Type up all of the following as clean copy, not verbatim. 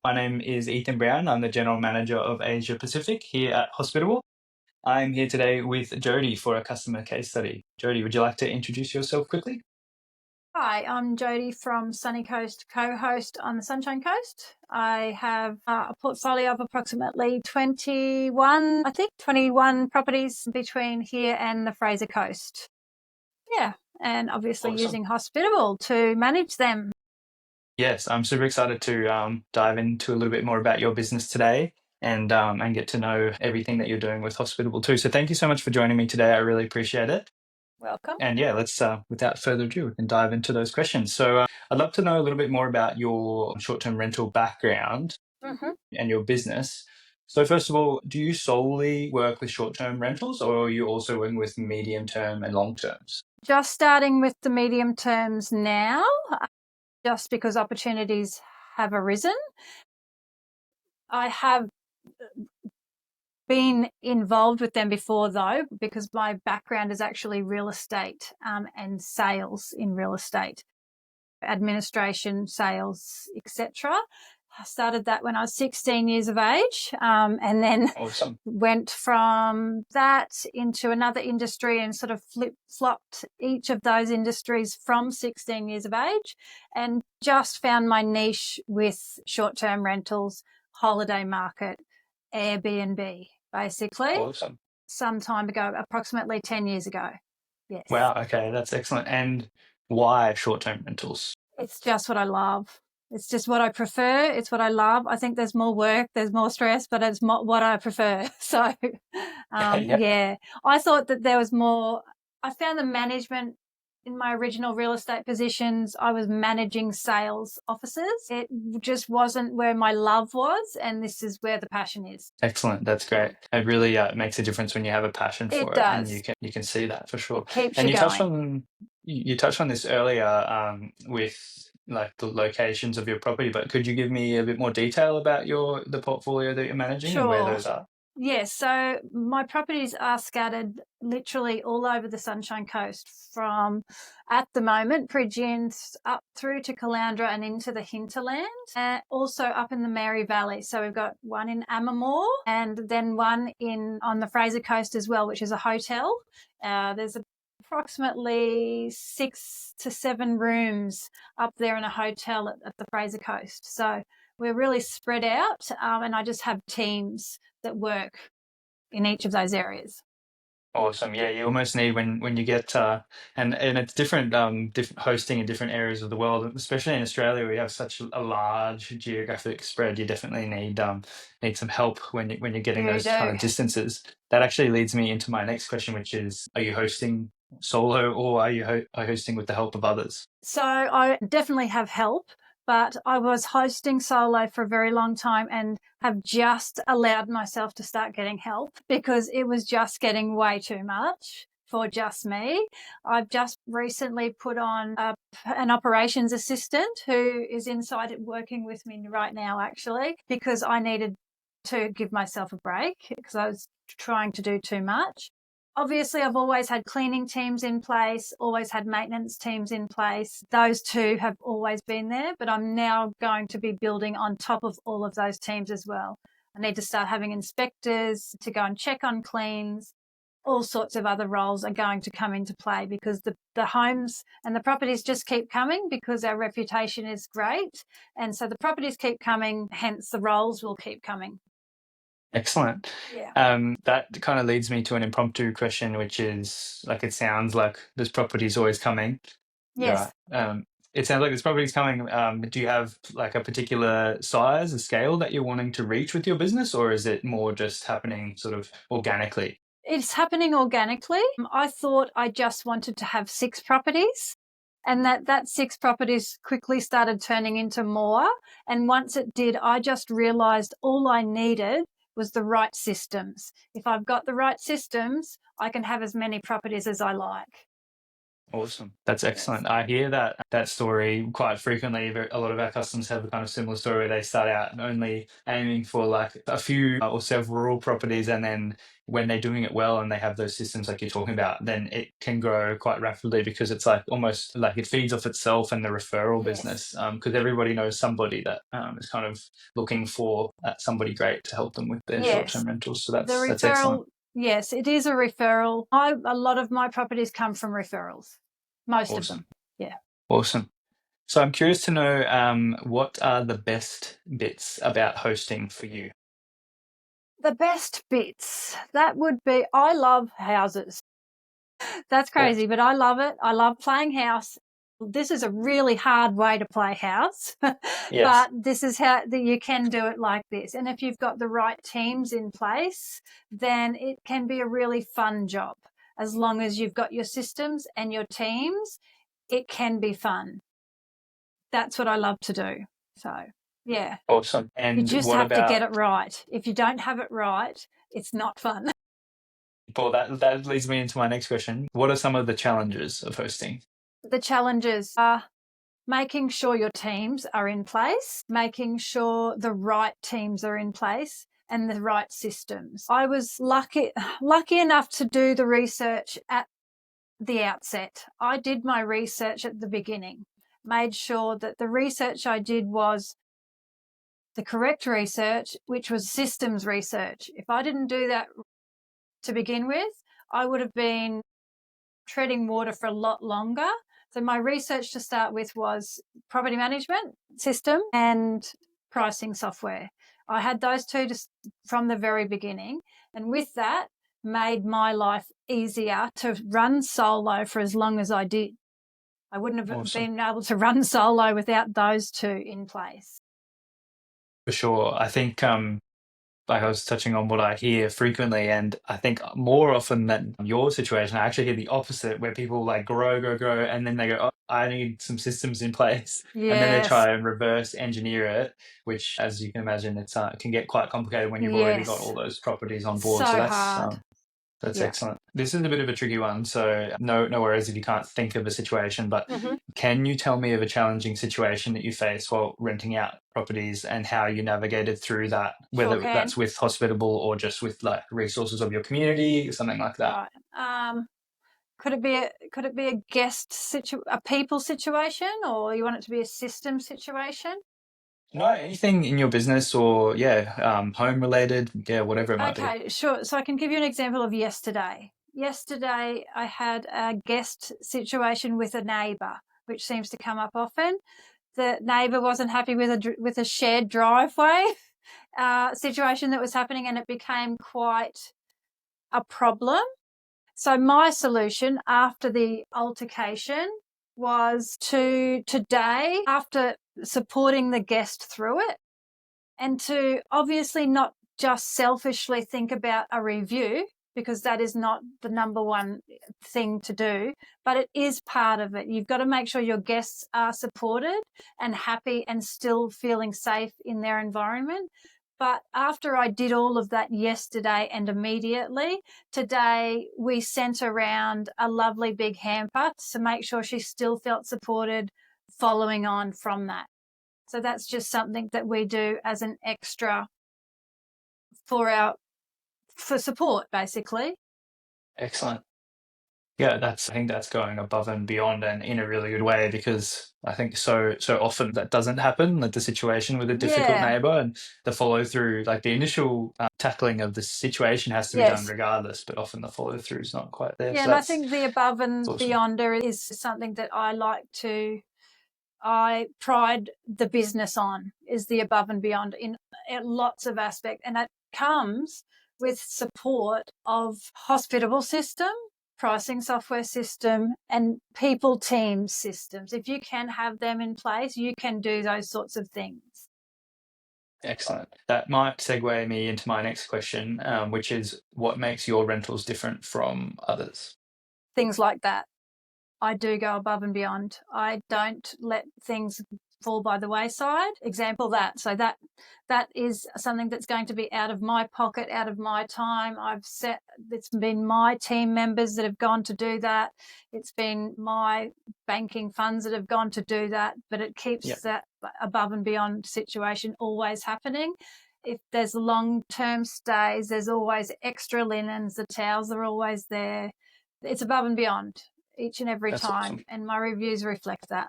My name is Ethan Brown. I'm the General Manager of Asia Pacific here at Hospitable. I'm here today with Jody for a customer case study. Jody, would you like to introduce yourself quickly? Hi, I'm Jody from Sunny Coast, co-host on the Sunshine Coast. I have a portfolio of approximately 21 properties between here and the Fraser Coast. Yeah, and obviously Awesome. using Hospitable to manage them. Yes, I'm super excited to dive into a little bit more about your business today and get to know everything that you're doing with Hospitable too. So thank you so much for joining me today. I really appreciate it. Welcome. And yeah, let's without further ado, we can dive into those questions. So I'd love to know a little bit more about your short-term rental background hmm and your business. So first of all, do you solely work with short-term rentals, or are you also working with medium-term and long-terms? Just starting with the medium terms now, just because opportunities have arisen. I have been involved with them before though, because my background is actually real estate and sales in real estate, administration, sales, etc. I started that when I was 16 years of age, and then Awesome. went from that into another industry and sort of flip-flopped each of those industries from 16 years of age, and just found my niche with short-term rentals, holiday market, Airbnb, basically, Awesome. some time ago, approximately 10 years ago. Yes. Wow. Okay, that's excellent. And why short-term rentals? It's just what I love. It's just what I prefer. It's what I love. I think there's more work, there's more stress, but it's what I prefer. So, Yeah. yeah, I thought that there was more. I found the management in my original real estate positions. I was managing sales offices. It just wasn't where my love was, and this is where the passion is. Excellent. That's great. It really makes a difference when you have a passion It for it, and does. you can see that for sure. It keeps And you you touched going. on you touched on this earlier with like the locations of your property, but could you give me a bit more detail about the portfolio that you're managing and where Sure. those are? Yes, so my properties are scattered literally all over the Sunshine Coast from, at the moment, Bridgends up through to Caloundra and into the hinterland, and also up in the Mary Valley. So we've got one in Amamore and then one on the Fraser Coast as well, which is a hotel. There's approximately 6 to 7 rooms up there in a hotel at the Fraser Coast. So we're really spread out, and I just have teams that work in each of those areas. Awesome. Yeah, you almost need when you get and it's different hosting in different areas of the world, especially in Australia. We have such a large geographic spread. You definitely need some help when you're getting You those kind do. of distances. That actually leads me into my next question, which is: are you hosting solo, or are you hosting with the help of others? So I definitely have help, but I was hosting solo for a very long time and have just allowed myself to start getting help because it was just getting way too much for just me. I've just recently put on an operations assistant who is inside it working with me right now, actually, because I needed to give myself a break because I was trying to do too much. Obviously, I've always had cleaning teams in place, always had maintenance teams in place. Those two have always been there, but I'm now going to be building on top of all of those teams as well. I need to start having inspectors to go and check on cleans. All sorts of other roles are going to come into play because the homes and the properties just keep coming because our reputation is great. And so the properties keep coming, hence the roles will keep coming. Excellent. Yeah. That kind of leads me to an impromptu question, which is like it sounds like this property is always coming. Yeah. Yes. It sounds like this property is coming. Do you have like a particular size, a scale that you're wanting to reach with your business, or is it more just happening sort of organically? It's happening organically. I thought I just wanted to have 6 properties, and that 6 properties quickly started turning into more. And once it did, I just realized all I needed was the right systems. If I've got the right systems, I can have as many properties as I like. Awesome. That's Yes. excellent. I hear that story quite frequently. A lot of our customers have a kind of similar story where they start out only aiming for like a few or several properties, and then when they're doing it well and they have those systems like you're talking about, then it can grow quite rapidly because it's like almost like it feeds off itself and the referral Yes. business. Because everybody knows somebody that is kind of looking for somebody great to help them with their Yes. short-term rentals. So The that's excellent. referral, yes, it is a referral. A lot of my properties come from referrals, most of Awesome. them. Yeah. Awesome. So I'm curious to know what are the best bits about hosting for you? The best bits, that would be I love houses. That's Yes. crazy, but I love it. I love playing house. This is a really hard way to play house, Yes. but this is how that you can do it like this. And if you've got the right teams in place, then it can be a really fun job. As long as you've got your systems and your teams, it can be fun. That's what I love to do. So, yeah, Awesome. you And just what have to get about, it right. If you don't have it right, it's not fun. Paul, that leads me into my next question. What are some of the challenges of hosting? The challenges are making sure your teams are in place, making sure the right teams are in place and the right systems. I was lucky enough to do the research at the outset. I did my research at the beginning, made sure that the research I did was the correct research, which was systems research. If I didn't do that to begin with, I would have been treading water for a lot longer. So my research to start with was property management system and pricing software. I had those two from the very beginning, and with that made my life easier to run solo for as long as I did. I wouldn't have Awesome. been able to run solo without those two in place. For sure. I think like I was touching on what I hear frequently, and I think more often than your situation, I actually hear the opposite, where people like grow, and then they go, "Oh, I need some systems in place," and then they Yes, try and reverse engineer it, which, as you can imagine, it can get quite complicated when you've already got yes. all those properties on board. So So hard. that's Yeah. excellent. This is a bit of a tricky one, so no worries if you can't think of a situation, but Hmm. can you tell me of a challenging situation that you faced while renting out properties and how you navigated through that, Sure whether can. that's with Hospitable or just with like resources of your community, something like that? Right. Could it be a a people situation, or you want it to be a system situation? No, anything in your business or yeah, home related, yeah, whatever it might be. Okay, sure. So I can give you an example of yesterday. Yesterday, I had a guest situation with a neighbour, which seems to come up often. The neighbour wasn't happy with a shared driveway situation that was happening, and it became quite a problem. So my solution after the altercation was to today, after supporting the guest through it, and to obviously not just selfishly think about a review, because that is not the number one thing to do, but it is part of it. You've got to make sure your guests are supported and happy and still feeling safe in their environment. But after I did all of that yesterday and immediately, today we sent around a lovely big hamper to make sure she still felt supported following on from that. So that's just something that we do as an extra for support, basically. Excellent. Yeah, I think that's going above and beyond and in a really good way because I think so often that doesn't happen, like the situation with a difficult Yeah. neighbor and the follow through, like the initial tackling of the situation has to be done Yes. regardless, but often the follow through is not quite there. Yeah, So and I that's think the above that's and awesome. beyonder is something that I pride the business on, is the above and beyond in lots of aspects, and that comes with support of hospitable system, pricing software system, and people team systems. If you can have them in place, you can do those sorts of things. Excellent. That might segue me into my next question, which is what makes your rentals different from others? Things like that. I do go above and beyond. I don't let things fall by the wayside. Example that. So that is something that's going to be out of my pocket, out of my time. It's been my team members that have gone to do that. It's been my banking funds that have gone to do that, but it keeps that above and beyond situation always happening. If there's long-term stays, there's always extra linens, the towels are always there. It's above and beyond each and every That's time, awesome. and my reviews reflect that.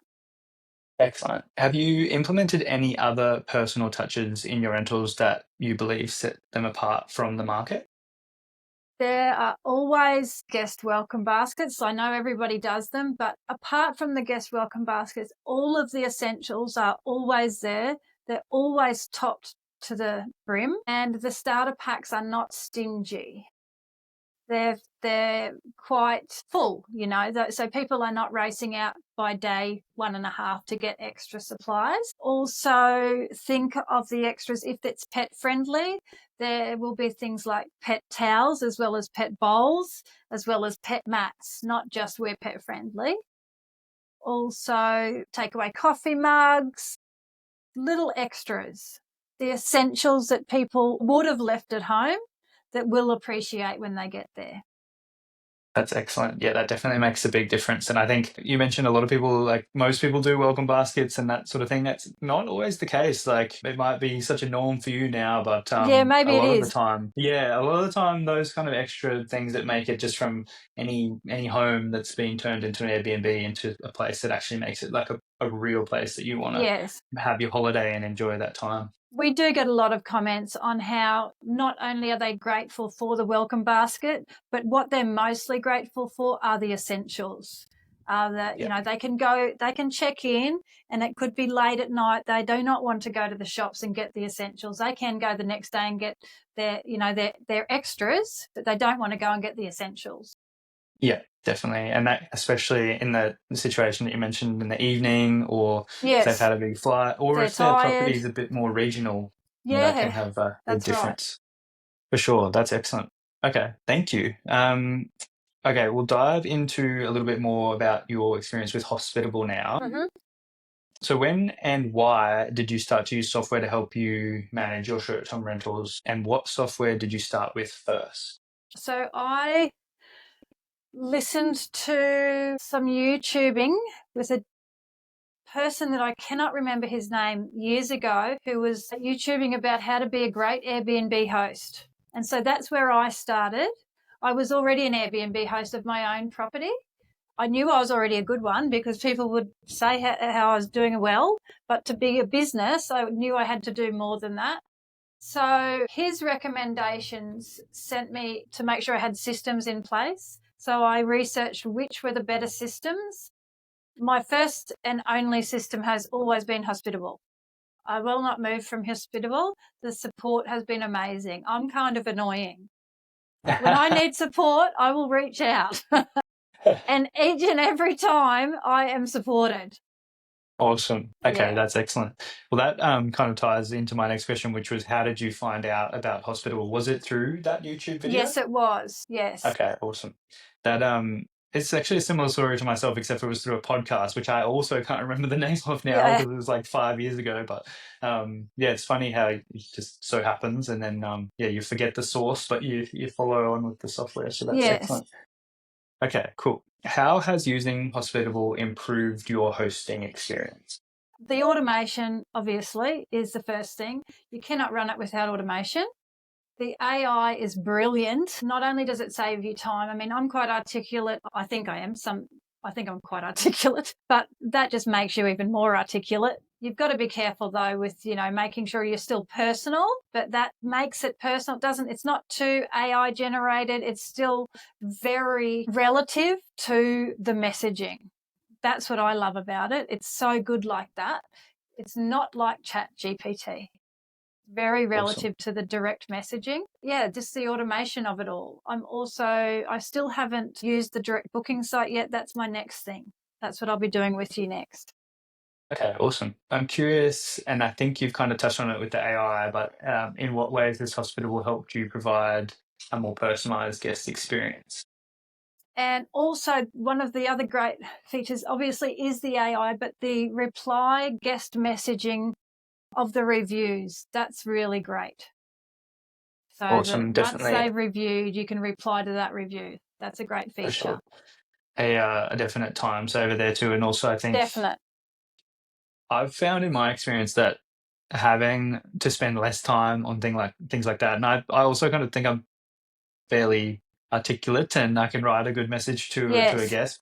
Excellent. Have you implemented any other personal touches in your rentals that you believe set them apart from the market? There are always guest welcome baskets. I know everybody does them, but apart from the guest welcome baskets, all of the essentials are always there. They're always topped to the brim, and the starter packs are not stingy. They're quite full, so people are not racing out by day 1.5 to get extra supplies. Also, think of the extras if it's pet friendly. There will be things like pet towels as well as pet bowls, as well as pet mats, not just we're pet friendly. Also, takeaway coffee mugs, little extras, the essentials that people would have left at home that will appreciate when they get there. That's excellent. Yeah, that definitely makes a big difference. And I think you mentioned a lot of people, like most people do welcome baskets and that sort of thing. That's not always the case. Like it might be such a norm for you now, but Yeah, a maybe it lot of the is. time, yeah, a lot of the time, those kind of extra things that make it just from any home that's been turned into an Airbnb into a place that actually makes it like a real place that you want to Yes. have your holiday and enjoy that time. We do get a lot of comments on how not only are they grateful for the welcome basket, but what they're mostly grateful for are the essentials. Yeah. They can check in, and it could be late at night. They do not want to go to the shops and get the essentials. They can go the next day and get their extras, but they don't want to go and get the essentials. Yeah, definitely. And that, especially in the situation that you mentioned in the evening, or if they've Yes, had a big flight, or they're if their property tired. is a bit more regional, that can Yeah, have a big that's right. difference. For sure. That's excellent. Okay, thank you. Okay, we'll dive into a little bit more about your experience with Hospitable now. Hmm. So when and why did you start to use software to help you manage your short-term rentals, and what software did you start with first? So I listened to some YouTubing with a person that I cannot remember his name years ago who was YouTubing about how to be a great Airbnb host. And so that's where I started. I was already an Airbnb host of my own property. I knew I was already a good one because people would say how I was doing well, but to be a business, I knew I had to do more than that. So his recommendations sent me to make sure I had systems in place. So I researched which were the better systems. My first and only system has always been Hospitable. I will not move from Hospitable. The support has been amazing. I'm kind of annoying. When I need support, I will reach out. And each and every time I am supported. Awesome. Okay, Yeah. that's excellent. Well, that kind of ties into my next question, which was how did you find out about Hospitable? Was it through that YouTube video? Yes, it was. Yes. Okay, awesome. That it's actually a similar story to myself, except it was through a podcast, which I also can't remember the name of now Yeah. because it was like 5 years ago. But yeah, it's funny how it just so happens, and then yeah, you forget the source, but you follow on with the software. So that's Yes. excellent. Okay, cool. How has using Hospitable improved your hosting experience? The automation, obviously, is the first thing. You cannot run it without automation. The AI is brilliant. Not only does it save you time, I mean, I'm quite articulate. I think I am. I think I'm quite articulate, but that just makes you even more articulate. You've got to be careful though with, making sure you're still personal, but that makes it personal. It's not too AI generated. It's still very relative to the messaging. That's what I love about it. It's so good like that. It's not like Chat GPT. Very Awesome. relative to the direct messaging. Yeah, just the automation of it all. I still haven't used the direct booking site yet. That's my next thing. That's what I'll be doing with you next. Okay, awesome. I'm curious, and I think you've kind of touched on it with the AI, but in what ways has Hospitable helped you provide a more personalized guest experience? And also, one of the other great features, obviously, is the AI, but the reply guest messaging of the reviews. That's really great. So that Awesome. once Definitely, they've reviewed, you can reply to that review. That's a great for feature. sure. A definite time saver there too. And also, I think Definite. I've found in my experience that having to spend less time on things like that, and I also kind of think I'm fairly articulate and I can write a good message to a Yes. guest.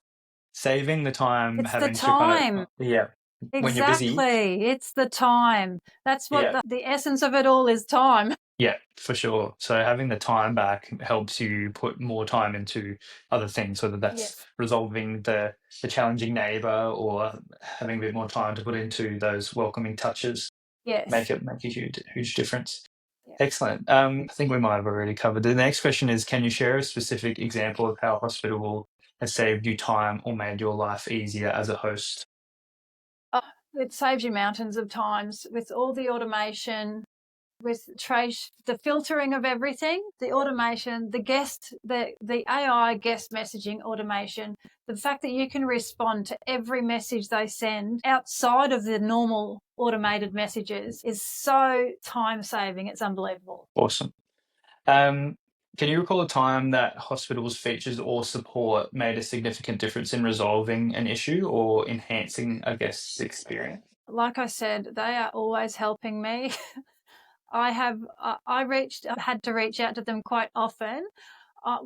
Saving the time It's the having to kind of time. yeah, when you're busy, Exactly. It's the time. That's what yeah, the essence of it all is, time. yeah, for sure. So having the time back helps you put more time into other things, whether that's Yes. resolving the challenging neighbor or having a bit more time to put into those welcoming touches. Yes. Make a huge difference. Yeah. Excellent. I think we might have already covered. The next question is, can you share a specific example of how Hospitable has saved you time or made your life easier as a host? Oh, it saves you mountains of times with all the automation, with trace the filtering of everything, the automation, the AI guest messaging automation, the fact that you can respond to every message they send outside of the normal automated messages is so time saving. It's unbelievable. Awesome. Um, can you recall a time that Hospitable's features or support made a significant difference in resolving an issue or enhancing a guest's experience? Like I said, they are always helping me. I had to reach out to them quite often,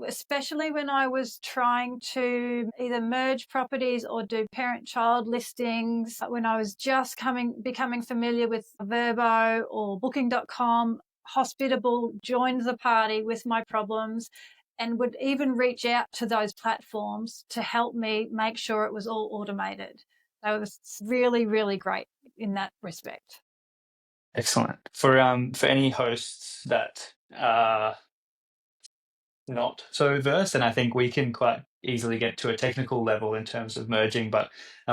especially when I was trying to either merge properties or do parent-child listings. When I was just becoming familiar with Verbo or Booking.com, Hospitable joined the party with my problems and would even reach out to those platforms to help me make sure it was all automated. That was really, really great in that respect. Excellent. For any hosts that not so versed, and I think we can quite easily get to a technical level in terms of merging. But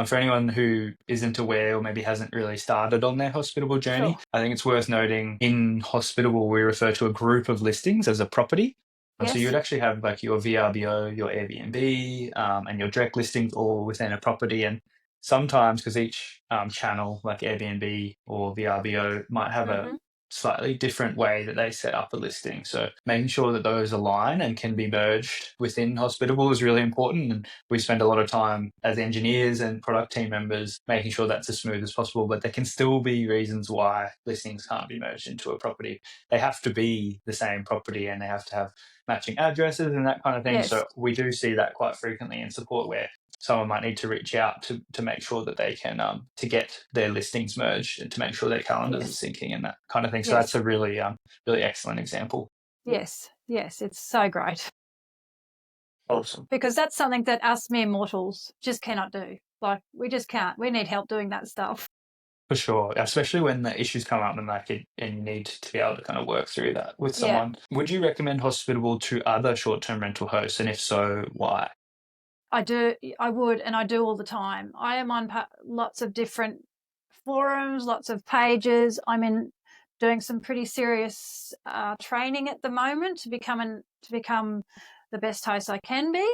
for anyone who isn't aware or maybe hasn't really started on their Hospitable journey, Sure. I think it's worth noting in Hospitable we refer to a group of listings as a property. So you Yes. would actually have like your VRBO, your Airbnb, and your direct listings all within a property. And sometimes, because each channel, like Airbnb or VRBO, might have a Mm-hmm. slightly different way that they set up a listing. So making sure that those align and can be merged within Hospitable is really important. And we spend a lot of time as engineers and product team members making sure that's as smooth as possible. But there can still be reasons why listings can't be merged into a property. They have to be the same property and they have to have matching addresses and that kind of thing. Yes. So we do see that quite frequently in support where someone might need to reach out to make sure that they can to get their listings merged and to make sure their calendars Yes. are syncing and that kind of thing. So that's Yes. a really really excellent example. Yes. Yes. It's so great Awesome. because that's something that us mere mortals just cannot do. Like, we just can't. We need help doing that stuff. For sure, especially when the issues come up and like it, and you need to be able to kind of work through that with Yeah, someone. Would you recommend Hospitable to other short-term rental hosts, and if so, why? I do. I would, and I do all the time. I am on lots of different forums, lots of pages. I'm in doing some pretty serious training at the moment to become the best host I can be.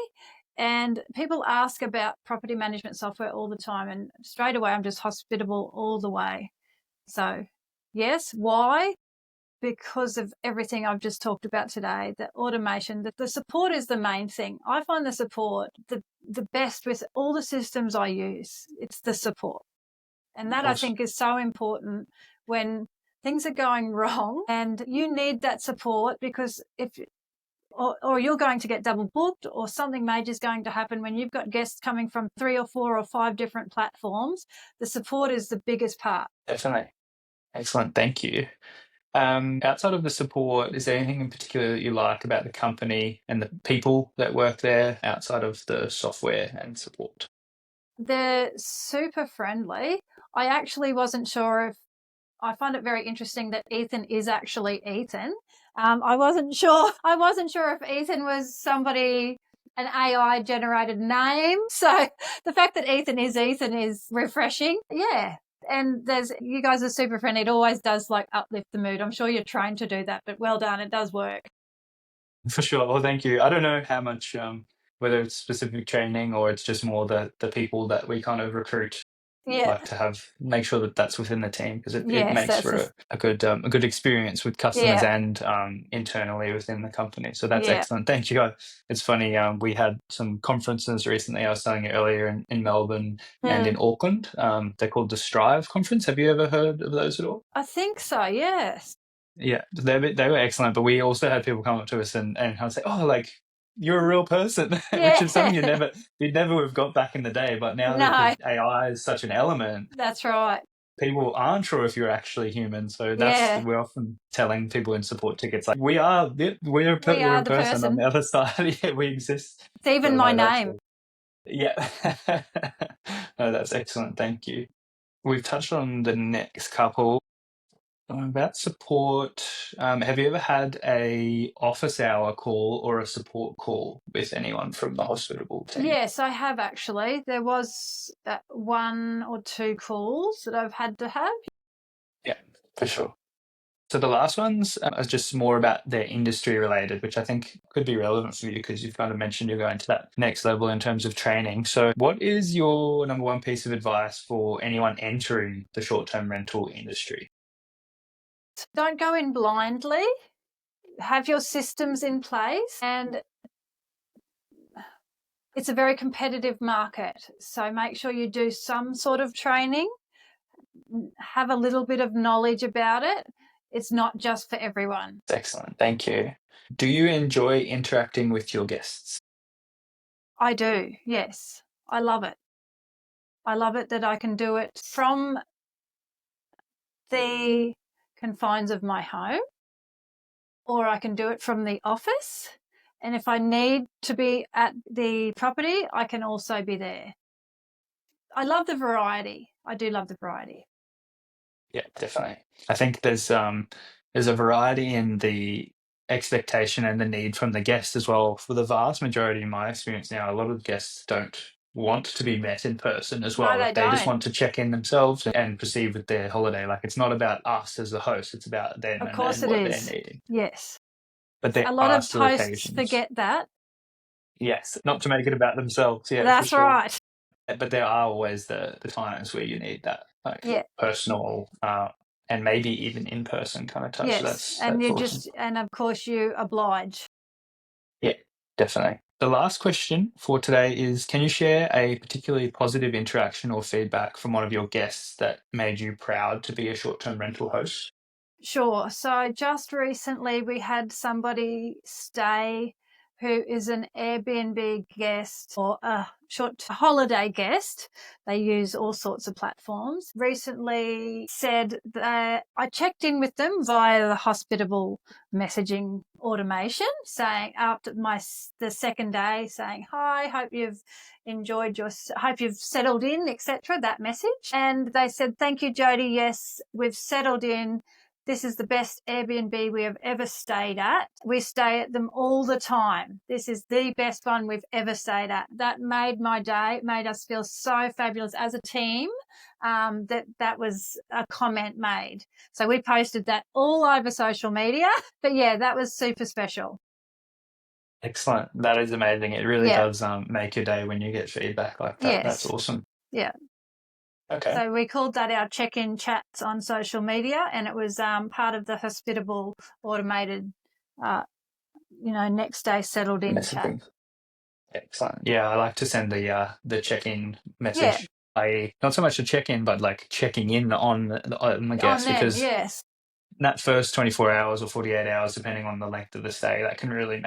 And people ask about property management software all the time, and straight away I'm just Hospitable all the way. So, yes, why? Because of everything I've just talked about today, the automation, that the support is the main thing. I find the support the best with all the systems I use. It's the support. And that I Awesome. think is so important when things are going wrong and you need that support because if or you're going to get double booked or something major is going to happen when you've got guests coming from 3 or 4 or 5 different platforms. The support is the biggest part. Definitely. Excellent. Thank you. Outside of the support, is there anything in particular that you like about the company and the people that work there outside of the software and support? They're super friendly. I actually wasn't sure if I find it very interesting that Ethan is actually Ethan. I wasn't sure. I wasn't sure if Ethan was somebody, an AI generated name. So the fact that Ethan is refreshing. Yeah. And you guys are super friendly. It always does like uplift the mood. I'm sure you're trained to do that, but well done. It does work. For sure. Well, thank you. I don't know how much whether it's specific training or it's just more the people that we kind of recruit, Yeah. like to make sure that that's within the team, because it Yes, makes that's for a good experience with customers yeah. and internally within the company. So that's Yeah. excellent. Thank you. It's funny. We had some conferences recently. I was telling you earlier in Melbourne and in Auckland. They're called the Strive Conference. Have you ever heard of those at all? I think so, yes. Yeah, they were excellent, but we also had people come up to us and kind of say, "Oh, like you're a real person," which is something Yeah. you'd never have got back in the day. But now that No, the AI is such an element, that's right. people aren't sure if you're actually human. So Yeah. we're often telling people in support tickets like, We we're are a the person on person. the other side. Yeah, we exist." It's even So my no, that's name. yeah, no, that's excellent. Thank you. We've touched on the next couple. About support, have you ever had a office hour call or a support call with anyone from the Hospitable team? Yes, I have actually. There was 1 or 2 calls that I've had to have. Yeah, for sure. So the last ones are just more about their industry related, which I think could be relevant for you because you've kind of mentioned you're going to that next level in terms of training. So what is your number one piece of advice for anyone entering the short-term rental industry? Don't go in blindly. Have your systems in place, and it's a very competitive market. So make sure you do some sort of training, have a little bit of knowledge about it. It's not just for everyone. Excellent. Thank you. Do you enjoy interacting with your guests? I do, yes. I love it. I love it that I can do it from the confines of my home, or I can do it from the office. And if I need to be at the property, I can also be there. I love the variety. I do love the variety. Yeah, definitely. I think there's a variety in the expectation and the need from the guest as well. For the vast majority, in my experience now, a lot of guests don't want to be met in person as No, well. they Like they just don't. want to check in themselves and proceed with their holiday. Like it's not about us as the host, it's about them Of course and it what they're is. needing. Yes. But there A lot are of still hosts occasions. forget that. Yes, not to make it about themselves, yeah, for That's sure. right. But there are always the times where you need that like Yeah. personal and maybe even in person kind of touch. So Yes. And that's you awesome. just, and of course you oblige. Yeah, definitely. The last question for today is, can you share a particularly positive interaction or feedback from one of your guests that made you proud to be a short-term rental host? Sure. So just recently we had somebody stay who is an Airbnb guest or a short holiday guest. They use all sorts of platforms. Recently said that I checked in with them via the Hospitable messaging automation, saying after the second day, saying, "Hi, hope you've hope you've settled in," etc. That message. And they said, "Thank you, Jody. Yes, we've settled in. This is the best Airbnb we have ever stayed at. We stay at them all the time. This is the best one we've ever stayed at." That made my day, made us feel so fabulous as a team. That was a comment made. So we posted that all over social media. But yeah, that was super special. Excellent. That is amazing. It really Yeah. does make your day when you get feedback like that. That's Yes. awesome. Yeah. Okay. So we called that our check-in chats on social media, and it was part of the Hospitable automated, next day settled in chat. Messaging. Excellent. Yeah, I like to send the check-in Yeah, message, i.e., not so much a check-in, but like checking in on the on guest, them. because Yes, that first 24 hours or 48 hours, depending on the length of the stay, that can really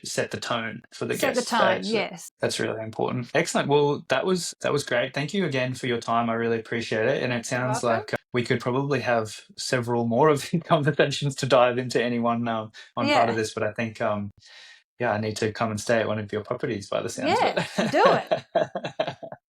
set the tone for the set the guest stay. tone. So Yes, that's really important. Excellent. Well, that was great. Thank you again for your time. I really appreciate it. And it you're sounds welcome. like we could probably have several more of these conversations to dive into any one part of Yeah, this. But I think yeah, I need to come and stay at one of your properties by the sounds of yeah, do it. it.